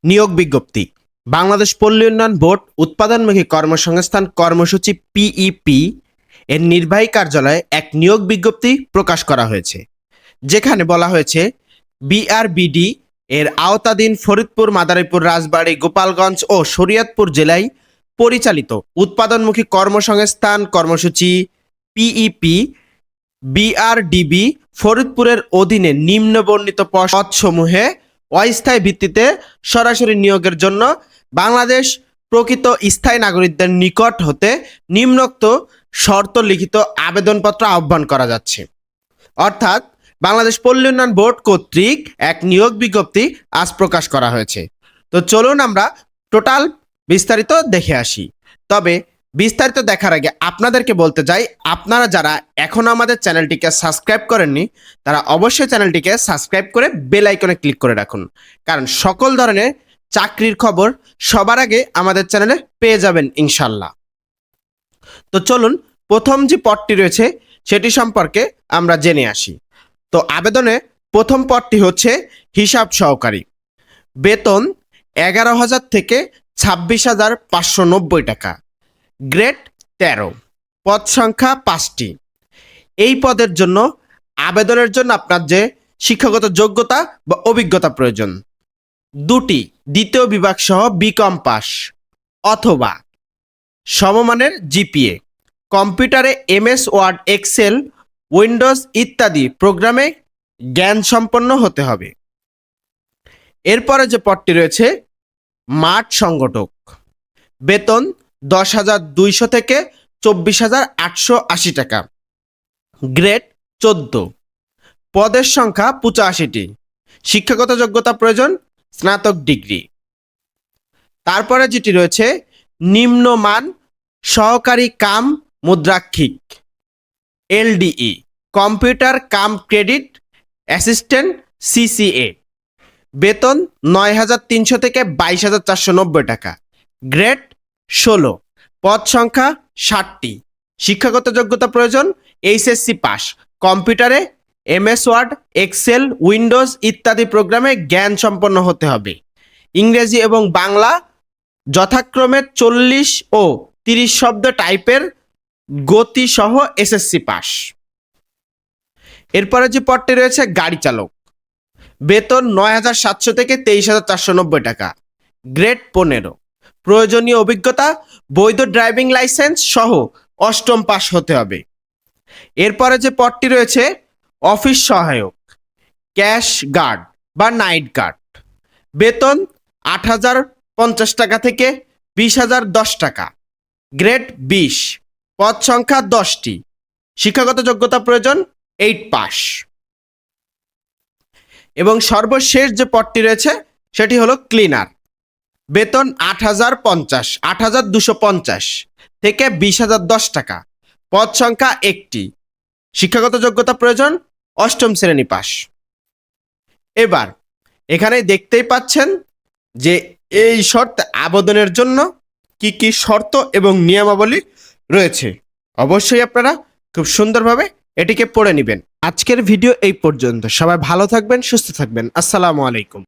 নিয়োগ বিজ্ঞপ্তি। বাংলাদেশ পল্লী উন্নয়ন বোর্ড উৎপাদনমুখী কর্মসংস্থান কর্মসূচি পিইপি এর নির্বাহী কার্যালয়ে এক নিয়োগ বিজ্ঞপ্তি প্রকাশ করা হয়েছে, যেখানে বলা হয়েছে বিআরবিডি এর আওতাধীন ফরিদপুর, মাদারীপুর, রাজবাড়ী, গোপালগঞ্জ ও শরীয়তপুর জেলায় পরিচালিত উৎপাদনমুখী কর্মসংস্থান কর্মসূচি পিইপি বিআরডিবি ফরিদপুরের অধীনে নিম্নবর্ণিত পদসমূহে অস্থায়ী ভিত্তিতে সরাসরি নিয়োগের জন্য বাংলাদেশ প্রকৃত স্থায়ী নাগরিকদের নিকট হতে নিম্নোক্ত শর্ত লিখিত আবেদনপত্র আহ্বান করা যাচ্ছে। অর্থাৎ বাংলাদেশ পল্লী উন্নয়ন বোর্ড কর্তৃক এক নিয়োগ বিজ্ঞপ্তি আজ প্রকাশ করা হয়েছে। তো চলুন আমরা টোটাল বিস্তারিত দেখে আসি। তবে বিস্তারিত দেখার আগে আপনাদেরকে বলতে চাই, আপনারা যারা এখনো আমাদের চ্যানেলটিকে সাবস্ক্রাইব করেননি তারা অবশ্যই চ্যানেলটিকে সাবস্ক্রাইব করে বেল আইকনে ক্লিক করে রাখুন, কারণ সকল ধরনের চাকরির খবর সবার আগে আমাদের চ্যানেলে পেয়ে যাবেন ইনশাল্লাহ। তো চলুন প্রথম যে পদটি রয়েছে সেটি সম্পর্কে আমরা জেনে আসি। তো আবেদনে প্রথম পদটি হচ্ছে হিসাব সহকারী, বেতন 11,000 থেকে 26,590 টাকা, গ্রেড 13, পদ সংখ্যা 5টি। এই পদের জন্য আবেদনের জন্য আপনার যে শিক্ষাগত যোগ্যতা বা অভিজ্ঞতা প্রয়োজন 2টি, দ্বিতীয় বিভাগ সহ বিকম পাস অথবা সমমানের জিপিএ, কম্পিউটারে এমএস ওয়ার্ড, এক্সেল, উইন্ডোজ ইত্যাদি প্রোগ্রামে জ্ঞান সম্পন্ন হতে হবে। এরপরে যে পদটি রয়েছে মাঠ সংগঠক, বেতন 10,200 থেকে 24,880 টাকা, গ্রেড 14, পদের সংখ্যা 85টি, শিক্ষাগত যোগ্যতা প্রয়োজন স্নাতক ডিগ্রি। তারপরে যেটি রয়েছে নিম্নমান সহকারী কাম মুদ্রাক্ষিক, এলডিই, কম্পিউটার কাম ক্রেডিট অ্যাসিস্ট্যান্ট, সিসিএ, বেতন 9,300 থেকে 22,490 টাকা, গ্রেড 16, পদ সংখ্যা 60টি, শিক্ষাগত যোগ্যতা প্রয়োজন এইচএসসি পাস, কম্পিউটারে এমএস ওয়ার্ড, এক্সেল, উইন্ডোজ ইত্যাদি প্রোগ্রামে জ্ঞান সম্পন্ন হতে হবে। ইংরেজি এবং বাংলা যথাক্রমে 40 ও 30 শব্দ টাইপের গতি সহ এসএসসি পাস। এরপরে যে পদটি রয়েছে গাড়ি চালক, বেতন 9,700 থেকে 23,490 টাকা, গ্রেড 15, প্রয়োজনীয় অভিজ্ঞতা বৈধ ড্রাইভিং লাইসেন্স সহ 8ম পাস হতে হবে। এরপরে যে পদটি রয়েছে অফিস সহায়ক, ক্যাশ গার্ড বা নাইট গার্ড, বেতন 8,050 টাকা থেকে 20,010 টাকা, গ্রেড 20, পদ সংখ্যা 10টি, শিক্ষাগত যোগ্যতা প্রয়োজন 8 পাস। এবং সর্বশেষ যে পদটি রয়েছে সেটি হলো ক্লিনার, বেতন 8,250 থেকে 20,010 টাকা, পদ সংখ্যা 1টি, শিক্ষাগত যোগ্যতা প্রয়োজন 8ম শ্রেণী পাস। এবার এখানে দেখতেই পাচ্ছেন যে এই শর্ত আবেদনের জন্য কি কি শর্ত এবং নিয়মাবলী রয়েছে। অবশ্যই আপনারা খুব সুন্দরভাবে এটিকে পড়ে নেবেন। আজকের ভিডিও এই পর্যন্ত। সবাই ভালো থাকবেন, সুস্থ থাকবেন। আসসালামু আলাইকুম।